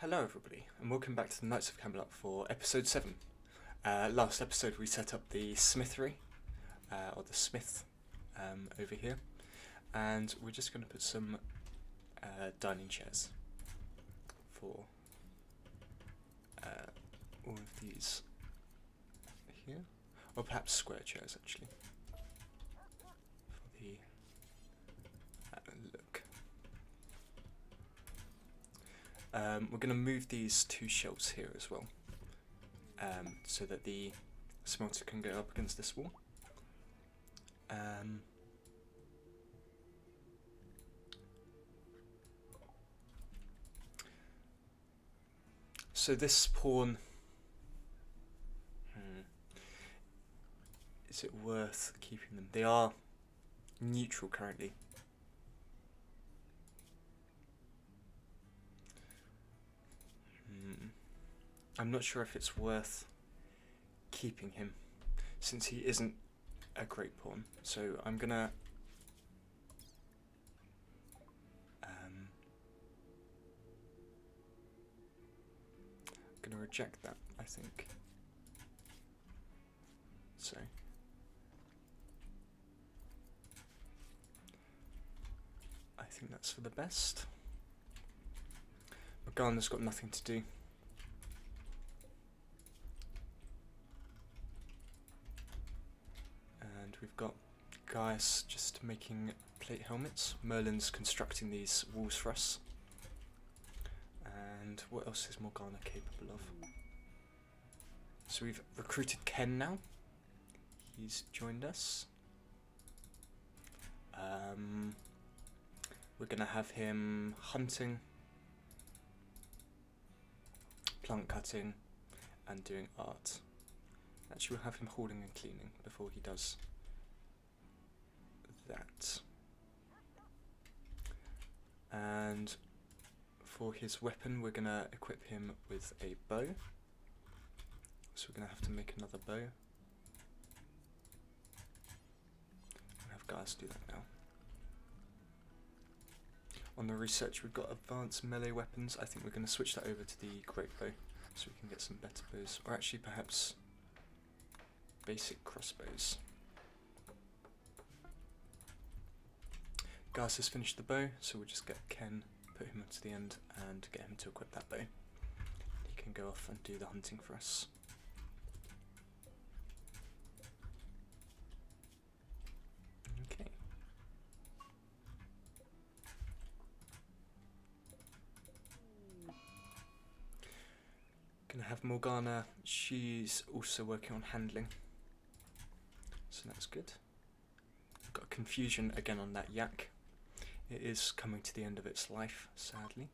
Hello everybody, and welcome back to the Knights of Camelot for episode 7. Last episode we set up the smithery, or the smith, over here, and we're just going to put some dining chairs for all of these here, or perhaps square chairs actually, for the look. We're going to move these two shelves here as well, so that the smelter can go up against this wall. So this pawn, is it worth keeping them? They are neutral currently. I'm not sure if it's worth keeping him, since he isn't a great pawn. So I'm gonna reject that, I think. So I think that's for the best. Morgana's got nothing to do. And we've got guys just making plate helmets. Merlin's constructing these walls for us. And what else is Morgana capable of? So we've recruited Ken now. He's joined us. We're going to have him hunting, plant cutting, and doing art. Actually, we'll have him holding and cleaning before he does that. And for his weapon, we're going to equip him with a bow. So we're going to have to make another bow. We'll have guys do that now. On the research, we've got advanced melee weapons. I think we're going to switch that over to the great bow, so we can get some better bows. Or actually, perhaps basic crossbows. Gus has finished the bow, so we'll just get Ken, put him to the end, and get him to equip that bow. He can go off and do the hunting for us. Okay. Gonna have Morgana. She's also working on handling, so that's good. Got confusion again on that yak. It is coming to the end of its life, sadly.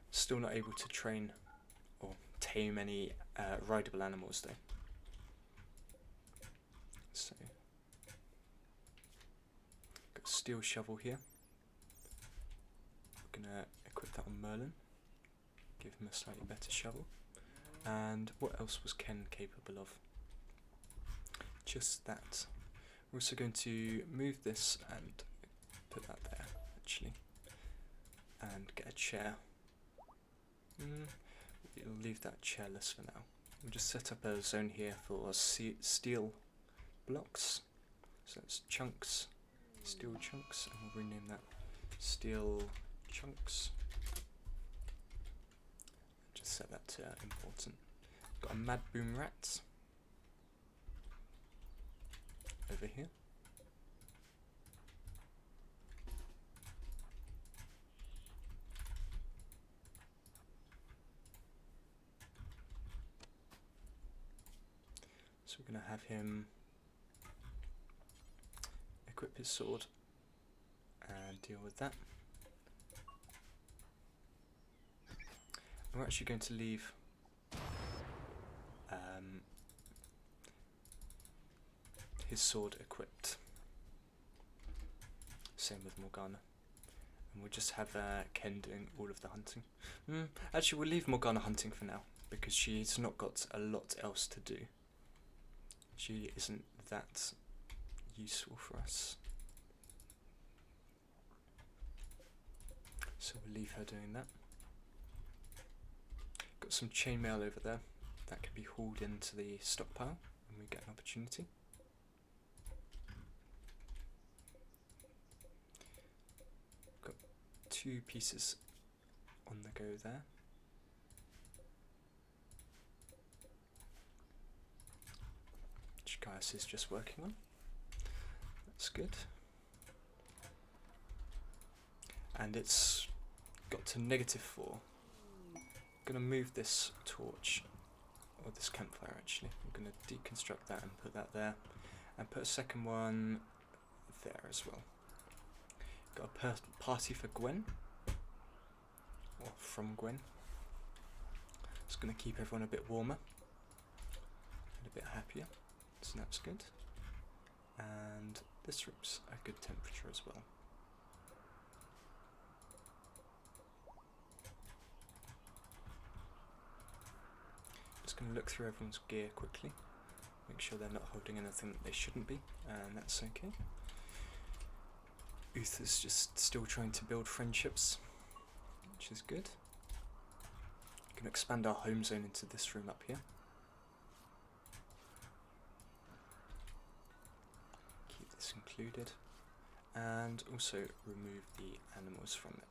Still not able to train or tame any rideable animals though. So, got a steel shovel here. We're gonna equip that on Merlin. Give him a slightly better shovel. And what else was Ken capable of? Just that. We're also going to move this and put that there, actually, and get a chair. We'll leave that chairless for now. We'll just set up a zone here for steel blocks. So that's chunks, steel chunks, and we'll rename that steel chunks. Just set that to important. Got a mad boom rat over here. So we're going to have him equip his sword and deal with that. And we're actually going to leave his sword equipped. Same with Morgana. And we'll just have Ken doing all of the hunting. Actually, we'll leave Morgana hunting for now, because she's not got a lot else to do. She isn't that useful for us. So we'll leave her doing that. Got some chainmail over there that can be hauled into the stockpile when we get an opportunity. Got 2 pieces on the go there. Which Gaius is just working on. That's good. And it's got to -4. I'm going to move this torch, or this campfire actually. I'm going to deconstruct that and put that there. And put a second one there as well. Got a party for Gwen. Or from Gwen. It's going to keep everyone a bit warmer. And a bit happier. So that's good. And this room's a good temperature as well. Just going to look through everyone's gear quickly, make sure they're not holding anything that they shouldn't be, and that's okay. Uther's just still trying to build friendships, which is good. We can expand our home zone into this room up here. Keep this included, and also remove the animals from it.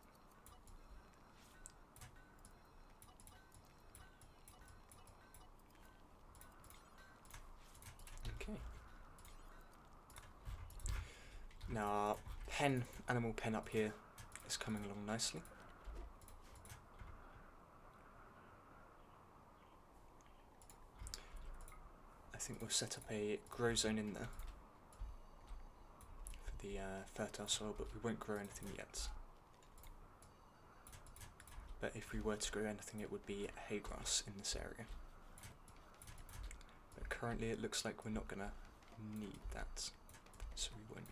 Okay. Now our animal pen up here is coming along nicely. I think we'll set up a grow zone in there for the fertile soil, but we won't grow anything yet. But if we were to grow anything, it would be hay grass in this area. But currently it looks like we're not going to need that, so we won't.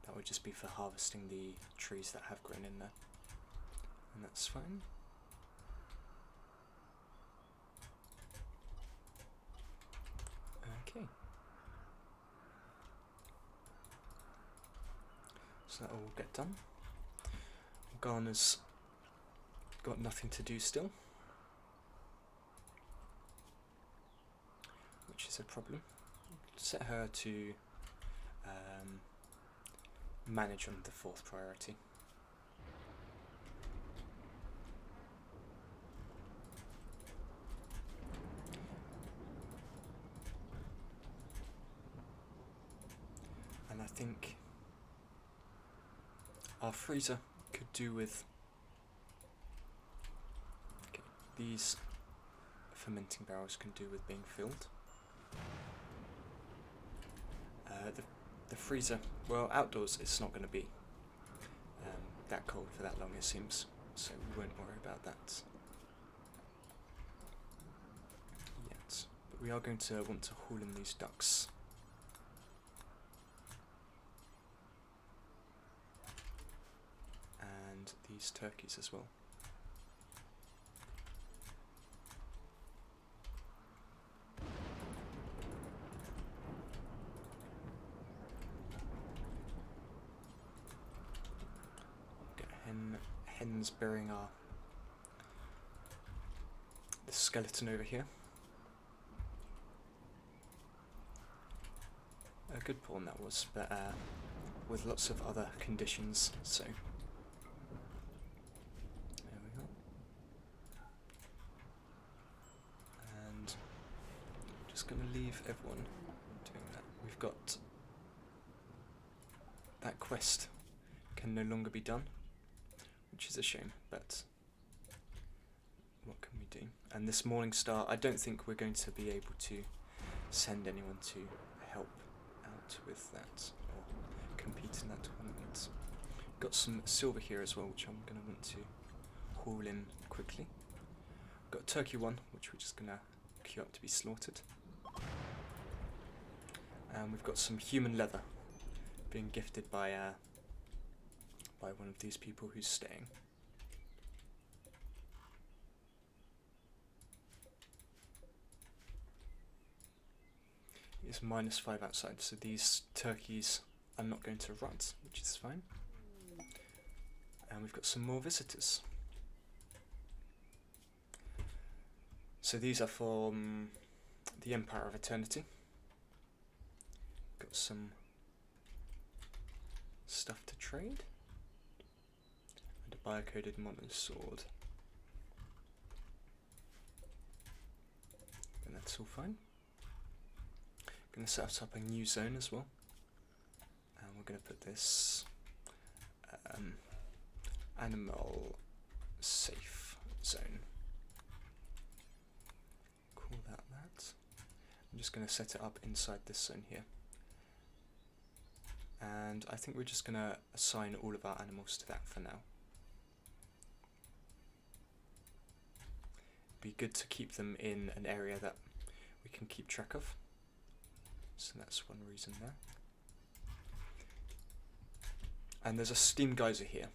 That would just be for harvesting the trees that have grown in there, and that's fine. Okay. So that will all get done. Garner's got nothing to do still, which is a problem. Set her to manage on the 4th priority. And I think our freezer could do with these fermenting barrels can do with being filled. The freezer, well, outdoors it's not going to be that cold for that long, it seems, so we won't worry about that yet. But we are going to want to haul in these ducks. And these turkeys as well. Hens burying the skeleton over here. A good pawn that was, but with lots of other conditions, so there we go. And just going to leave everyone doing that. We've got that quest can no longer be done, which is a shame, but what can we do? And this Morning Star, I don't think we're going to be able to send anyone to help out with that or compete in that tournament. Got some silver here as well, which I'm going to want to haul in quickly. Got Turkey 1, which we're just going to queue up to be slaughtered. And we've got some human leather being gifted by one of these people who's staying. It's -5 outside, so these turkeys are not going to rot, which is fine. And we've got some more visitors. So these are from the Empire of Eternity. Got some stuff to trade. And a biocoded mono sword. And that's all fine. Going to set up a new zone as well. And we're going to put this animal safe zone. Call that that. I'm just going to set it up inside this zone here. And I think we're just going to assign all of our animals to that for now. Be good to keep them in an area that we can keep track of. So that's one reason there. And there's a steam geyser here,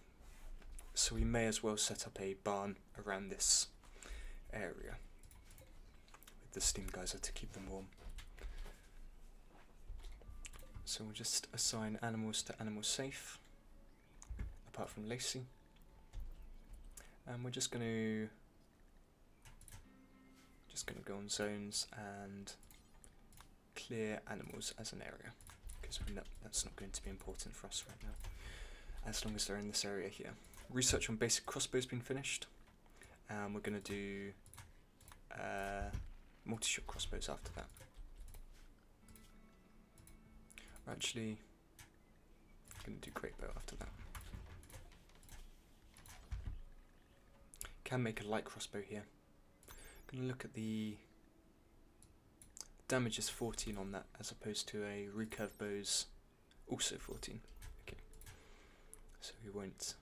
so we may as well set up a barn around this area with the steam geyser to keep them warm. So we'll just assign animals to animal safe, apart from Lacey. And we're just going to go on zones and clear animals as an area, because we know that's not going to be important for us right now, as long as they're in this area here. Research on basic crossbows been finished, and we're going to do multi-shot crossbows after that. We're actually going to do great bow after that. Can make a light crossbow here. Going to look at the damage is 14 on that, as opposed to a recurve bow's also 14. Okay, so we won't.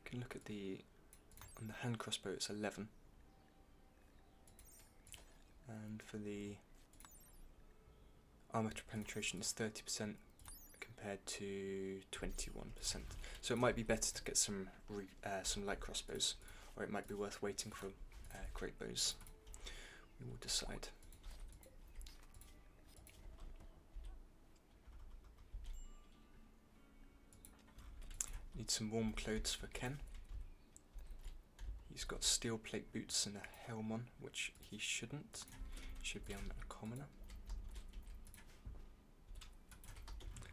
We can look at on the hand crossbow it's 11, and for the armor penetration is 30% compared to 21%. So it might be better to get some light crossbows, or it might be worth waiting for great bows. We will decide. Need some warm clothes for Ken. He's got steel plate boots and a helm on, which he shouldn't. He should be on a commoner.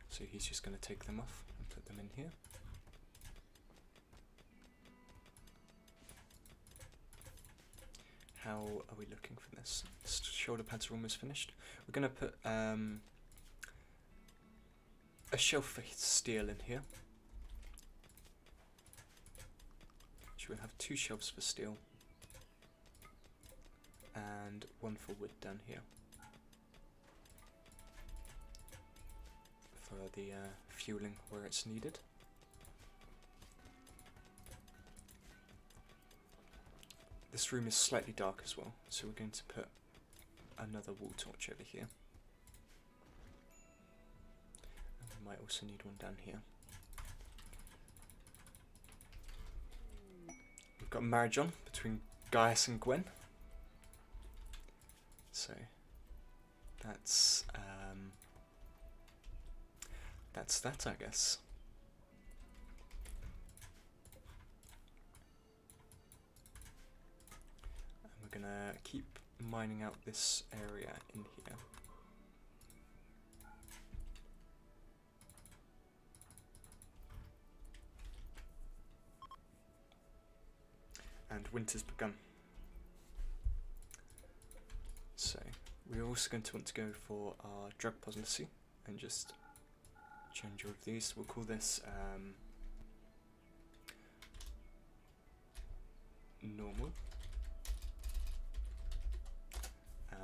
So he's just going to take them off and put them in here. How are we looking for this? Shoulder pads are almost finished. We're going to put a shelf for steel in here. So we'll have 2 shelves for steel and 1 for wood down here for the fueling where it's needed. This room is slightly dark as well, so we're going to put another wall torch over here. And we might also need one down here. We've got a marriage on between Gaius and Gwen. So that's that, I guess. Gonna keep mining out this area in here. And winter's begun. So we're also going to want to go for our drug policy and just change all of these. We'll call this normal.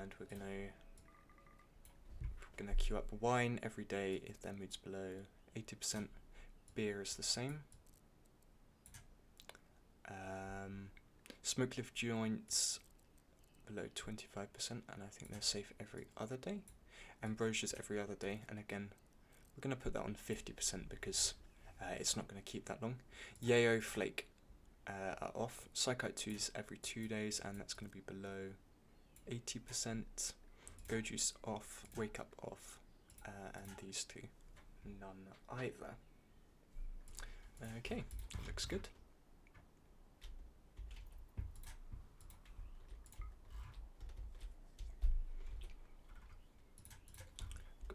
And we're gonna queue up wine every day if their mood's below 80%. Beer is the same. Smoke lift joints below 25%, and I think they're safe every other day. Ambrosia's every other day, and again, we're gonna put that on 50% because it's not gonna keep that long. Yayo flake are off. Psychite 2's every 2 days, and that's gonna be below 80%. Go juice off, wake up off, and these 2 none either. Okay, that looks good.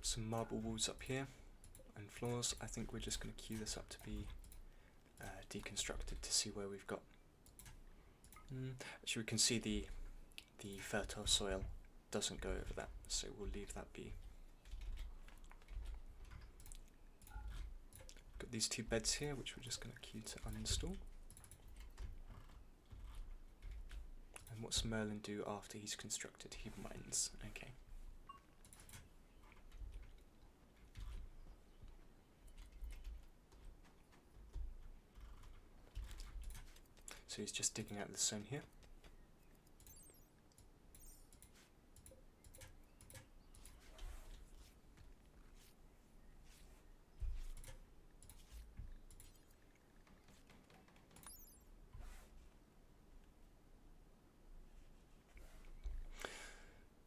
got some marble walls up here and floors. I think we're just going to queue this up to be deconstructed to see where we've got. Actually, we can see the fertile soil doesn't go over that, so we'll leave that be. Got these two beds here, which we're just going to queue to uninstall. And what's Merlin do after he's constructed? He mines. Okay. So he's just digging out the stone here.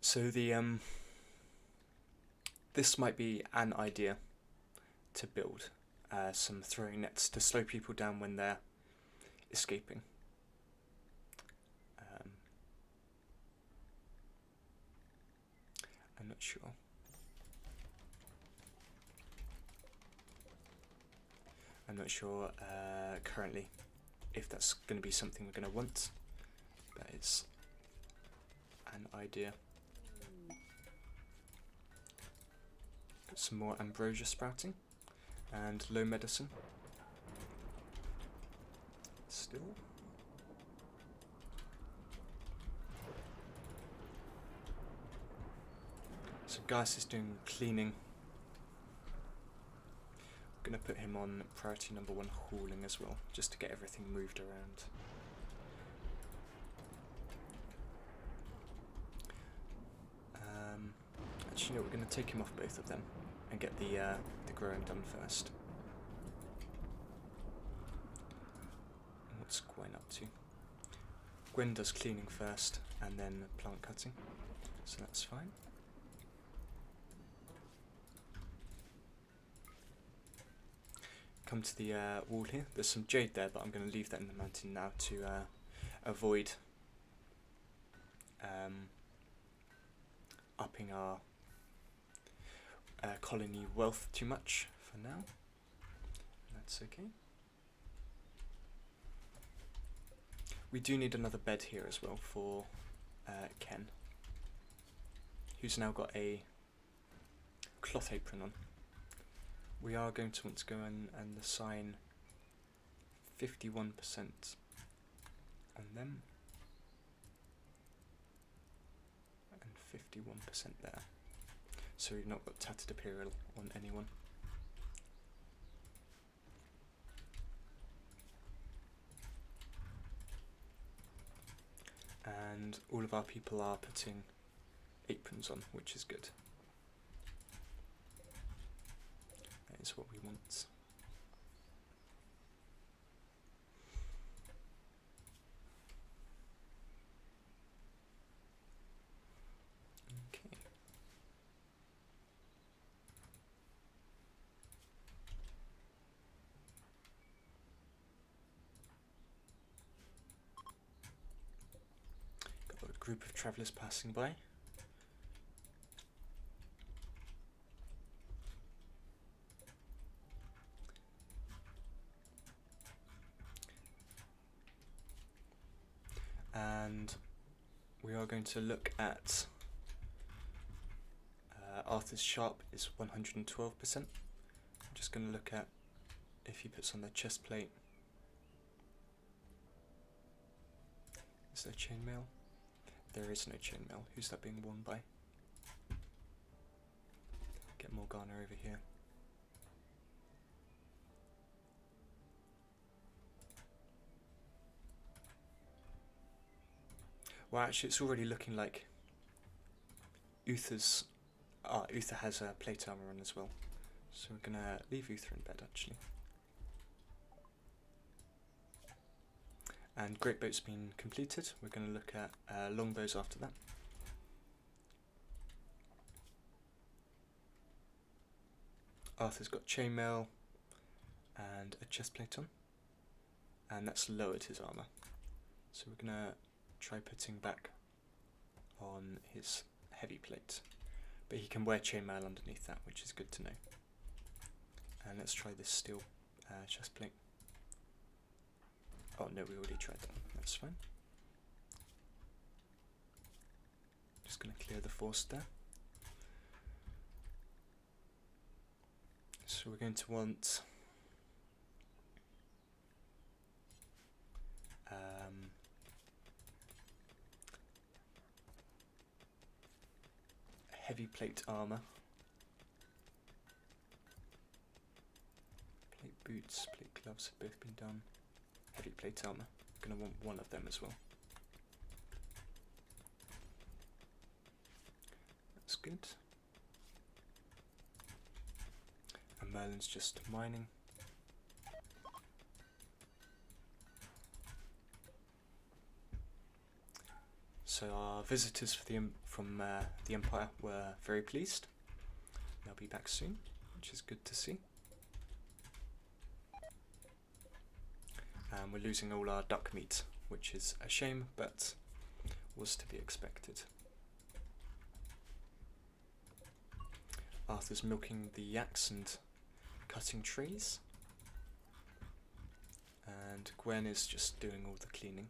So this might be an idea to build some throwing nets to slow people down when they're escaping. I'm not sure. I'm not sure currently if that's going to be something we're going to want. That is an idea. Got some more ambrosia sprouting and low medicine. Still. So Gaius is doing cleaning. I'm going to put him on priority number 1, hauling as well, just to get everything moved around. Actually, no, we're going to take him off both of them and get the growing done first. And what's Gwen up to? Gwen does cleaning first and then plant cutting, so that's fine. Come to the wall here. There's some jade there, but I'm going to leave that in the mountain now to avoid upping our colony wealth too much for now. That's okay. We do need another bed here as well for Ken, who's now got a cloth apron on. We are going to want to go and assign 51% on them and 51% there. So we've not got tattered apparel on anyone. And all of our people are putting aprons on, which is good. That is what we want. Okay. Got a group of travellers passing by. And we are going to look at Arthur's sharp is 112%. I'm just going to look at if he puts on the chest plate. Is there chainmail? There is no chainmail. Who's that being worn by? Get Morgana over here. Well, actually, it's already looking like Uther's. Uther has a plate armor on as well, so we're gonna leave Uther in bed actually. And Great Boat's been completed. We're gonna look at longbows after that. Arthur's got chainmail and a chest plate on, and that's lowered his armor. So we're gonna try putting back on his heavy plate. but he can wear chainmail underneath that, which is good to know. And let's try this steel chest plate. Oh no, we already tried that. That's fine. Just going to clear the force there. So we're going to want heavy plate armor, plate boots, plate gloves have both been done. Heavy plate armor, going to want one of them as well. That's good. And Merlin's just mining. So our visitors from the Empire were very pleased. They'll be back soon, which is good to see. And we're losing all our duck meat, which is a shame, but was to be expected. Arthur's milking the yaks and cutting trees. And Gwen is just doing all the cleaning.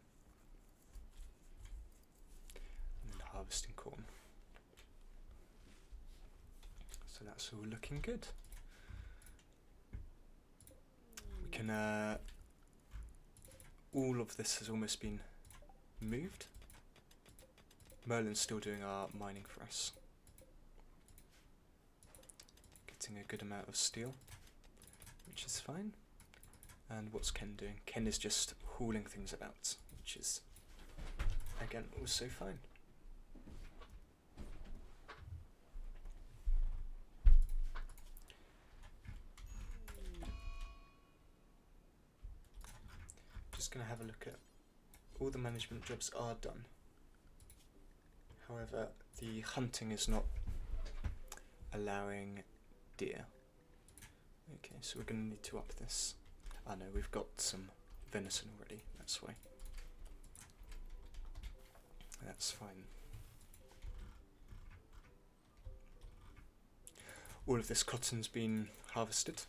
Harvesting corn. So that's all looking good. We can all of this has almost been moved. Merlin's still doing our mining for us. Getting a good amount of steel, which is fine. And what's Ken doing? Ken is just hauling things about, which is again also fine. Just going to have a look at all the management jobs are done. However, the hunting is not allowing deer. Okay, so we're going to need to up this. Oh no, we've got some venison already, that's why. That's fine. All of this cotton's been harvested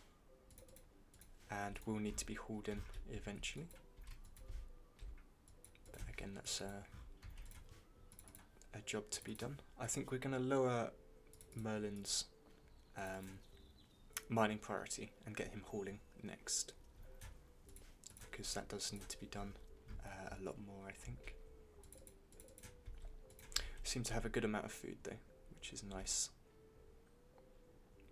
and will need to be hauled in eventually. But again, that's a job to be done. I think we're going to lower Merlin's mining priority and get him hauling next, because that does need to be done a lot more, I think. Seem to have a good amount of food though, which is nice.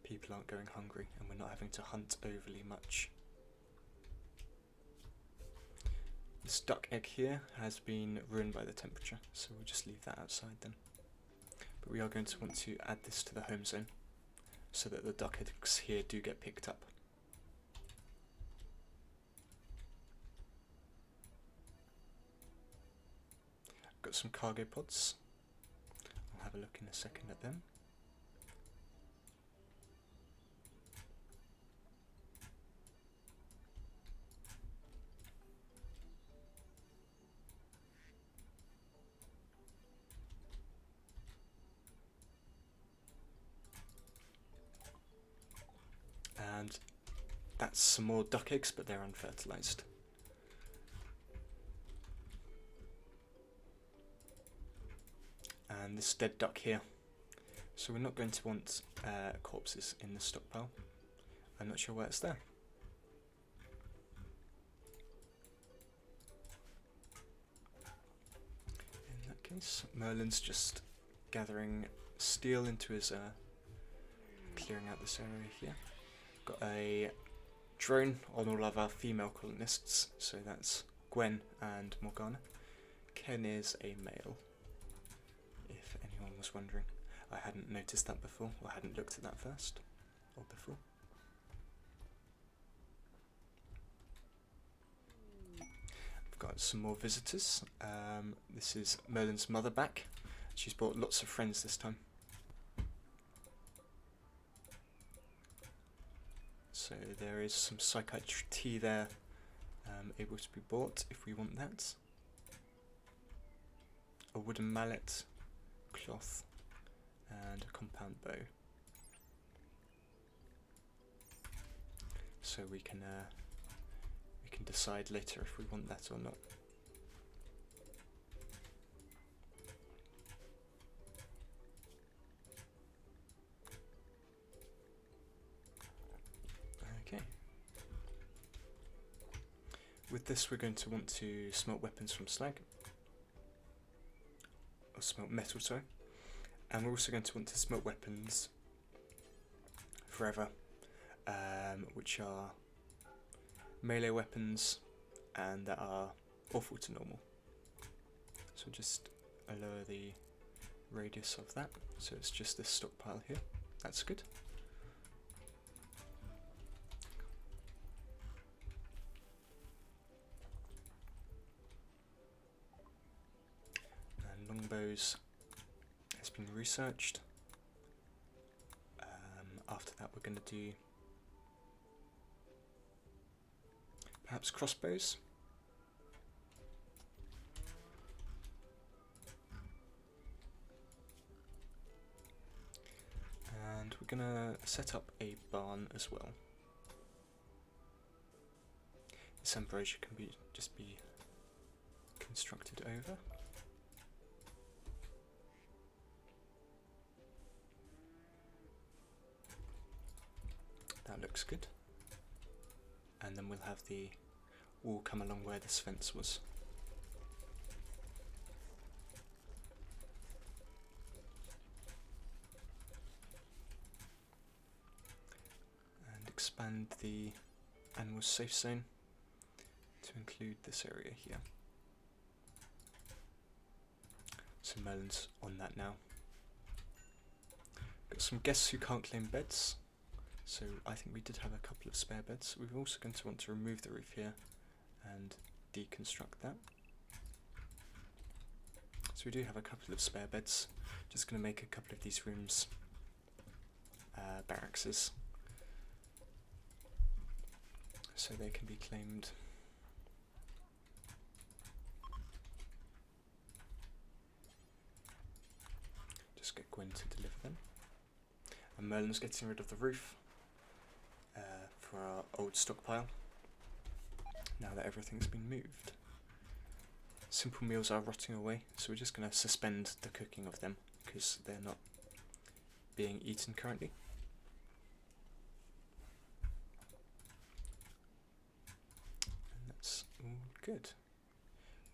People aren't going hungry and we're not having to hunt overly much. This duck egg here has been ruined by the temperature, so we'll just leave that outside then. But we are going to want to add this to the home zone so that the duck eggs here do get picked up. Got some cargo pods. I'll have a look in a second at them. And that's some more duck eggs, but they're unfertilized. And this dead duck here. So we're not going to want corpses in the stockpile. I'm not sure why it's there. In that case, Merlin's just gathering steel into his clearing out this area here. Got a drone on all of our female colonists, so that's Gwen and Morgana. Ken is a male, if anyone was wondering. I hadn't noticed that before, or hadn't looked at that first, or before. We've got some more visitors. This is Merlin's mother back. She's brought lots of friends this time. So there is some psychiatry tea there, able to be bought if we want that. A wooden mallet, cloth, and a compound bow. So we can decide later if we want that or not. Okay. With this, we're going to want to smelt weapons from slag, or smelt metal, sorry, and we're also going to want to smelt weapons forever, which are melee weapons and that are awful to normal. So just lower the radius of that, so it's just this stockpile here. That's good. And longbows has been researched. After that, we're going to do perhaps crossbows. And we're going to set up a barn as well. This embrasure can just be constructed over. That looks good. And then we'll have the wall come along where this fence was. And expand the animal safe zone to include this area here. So Merlin's on that now. Got some guests who can't claim beds. So I think we did have a couple of spare beds. We're also going to want to remove the roof here and deconstruct that. So we do have a couple of spare beds. Just going to make a couple of these rooms barrackses, so they can be claimed. Just get Gwen to deliver them. And Merlin's getting rid of the roof for our old stockpile, now that everything's been moved. Simple meals are rotting away, so we're just going to suspend the cooking of them because they're not being eaten currently. And that's all good.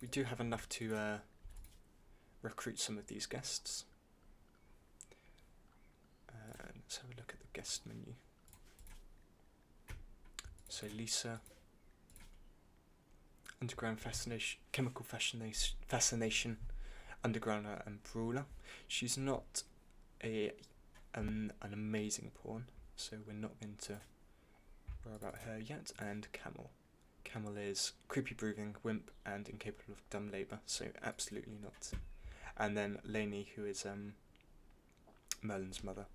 We do have enough to recruit some of these guests. Let's have a look at the guest menu. So Lisa, underground fascination, chemical fascination, undergrounder and brawler. She's not an amazing pawn, so we're not going to worry about her yet. And Camel. Camel is creepy breathing, wimp, and incapable of dumb labour, so absolutely not. And then Lainey, who is Merlin's mother.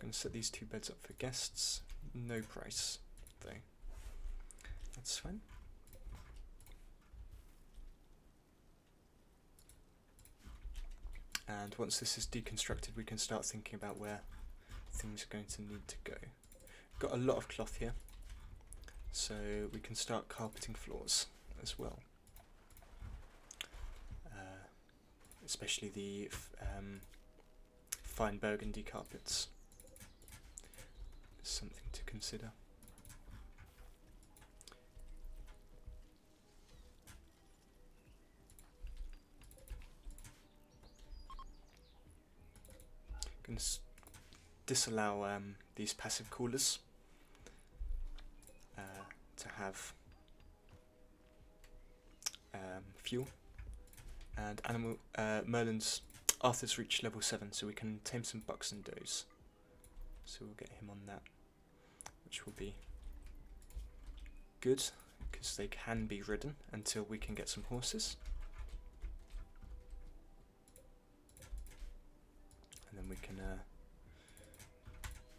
Going to set these two beds up for guests. No price, though. That's fine. And once this is deconstructed, we can start thinking about where things are going to need to go. Got a lot of cloth here, so we can start carpeting floors as well. Especially the fine burgundy carpets. Something to consider. Going to disallow these passive coolers to have fuel. And Arthur's reached level 7, so we can tame some bucks and does. So we'll get him on that, which will be good because they can be ridden until we can get some horses. And then we can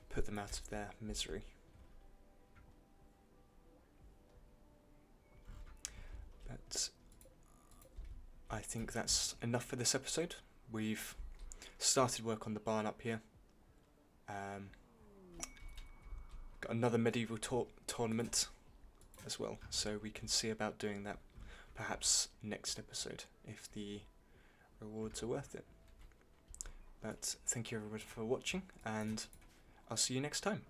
put them out of their misery. But I think that's enough for this episode. we've started work on the barn up here. Got another medieval tournament as well, so we can see about doing that perhaps next episode if the rewards are worth it. But thank you everyone for watching, and I'll see you next time.